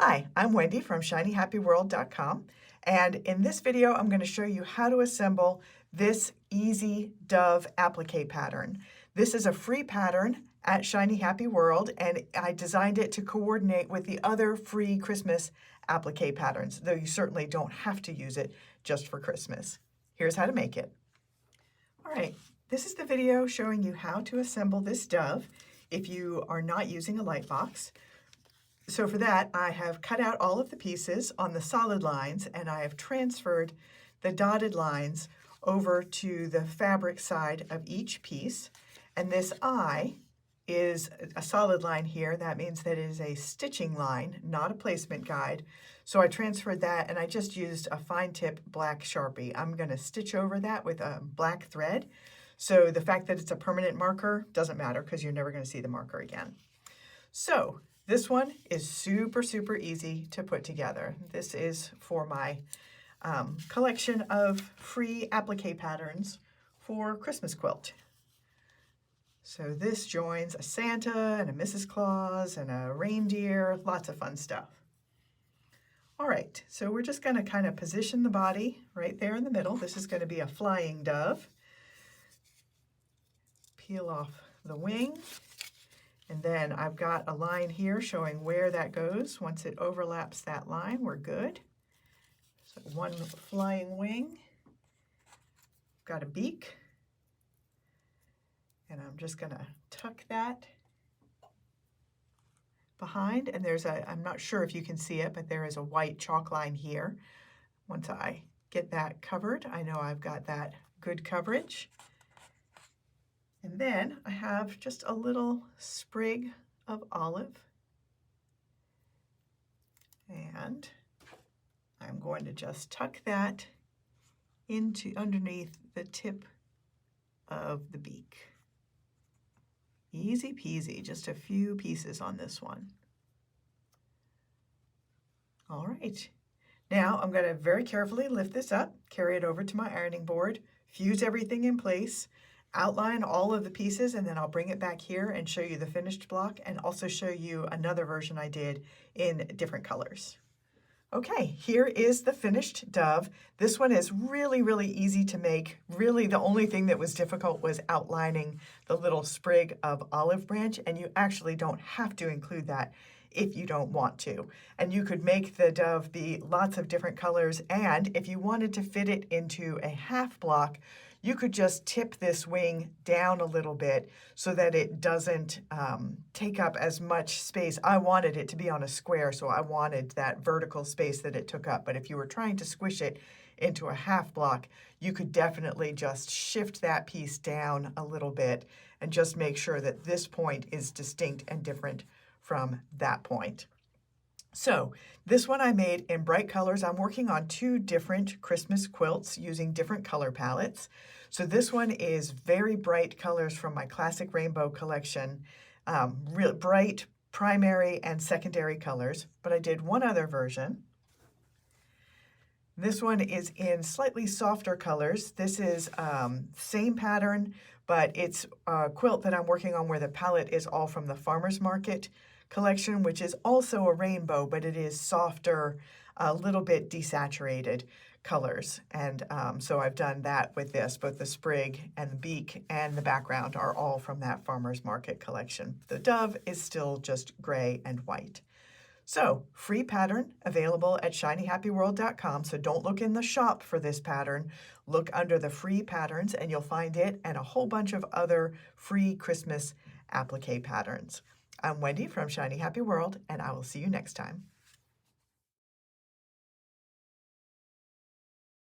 Hi, I'm Wendy from shinyhappyworld.com, and in this video I'm going to show you how to assemble this easy dove applique pattern. This is a free pattern at Shiny Happy World, and I designed it to coordinate with the other free Christmas applique patterns, though you certainly don't have to use it just for Christmas. Here's how to make it. All right, this is the video showing you how to assemble this dove if you are not using a light box. So for that, I have cut out all of the pieces on the solid lines, and I have transferred the dotted lines over to the fabric side of each piece. And this eye is a solid line here. That means that it is a stitching line, not a placement guide. So I transferred that, and I just used a fine tip black Sharpie. I'm going to stitch over that with a black thread. So the fact that it's a permanent marker doesn't matter because you're never going to see the marker again. So this one is super easy to put together. This is for my collection of free applique patterns for Christmas quilt. So this joins a Santa and a Mrs. Claus and a reindeer, lots of fun stuff. All right, so we're just going to kind of position the body right there in the middle. This is going to be a flying dove. Peel off the wing. And then I've got a line here showing where that goes. Once it overlaps that line, we're good. So one flying wing, got a beak, and I'm just gonna tuck that behind. And there's I'm not sure if you can see it, but there is a white chalk line here. Once I get that covered, I know I've got that good coverage. And then I have just a little sprig of olive, and I'm going to just tuck that into underneath the tip of the beak. Easy peasy, just a few pieces on this one. All right, now I'm going to very carefully lift this up, carry it over to my ironing board, fuse everything in place, outline all of the pieces, and then I'll bring it back here and show you the finished block and also show you another version I did in different colors. Okay, here is the finished dove. This one is really easy to make. Really, the only thing that was difficult was outlining the little sprig of olive branch, and you actually don't have to include that if you don't want to. And you could make the dove be lots of different colors, and if you wanted to fit it into a half block, you could just tip this wing down a little bit so that it doesn't take up as much space. I wanted it to be on a square, so I wanted that vertical space that it took up. But if you were trying to squish it into a half block, you could definitely just shift that piece down a little bit and just make sure that this point is distinct and different from that point. So this one I made in bright colors. I'm working on two different Christmas quilts using different color palettes. So this one is very bright colors from my classic rainbow collection, real bright primary and secondary colors, but I did one other version. This one is in slightly softer colors. This is same pattern, but it's a quilt that I'm working on where the palette is all from the Farmer's Market collection, which is also a rainbow, but it is softer, a little bit desaturated colors. And so I've done that with this. Both the sprig and the beak and the background are all from that Farmer's Market collection. The dove is still just gray and white. So free pattern available at shinyhappyworld.com. So don't look in the shop for this pattern. Look under the free patterns and you'll find it and a whole bunch of other free Christmas applique patterns. I'm Wendy from Shiny Happy World, and I will see you next time.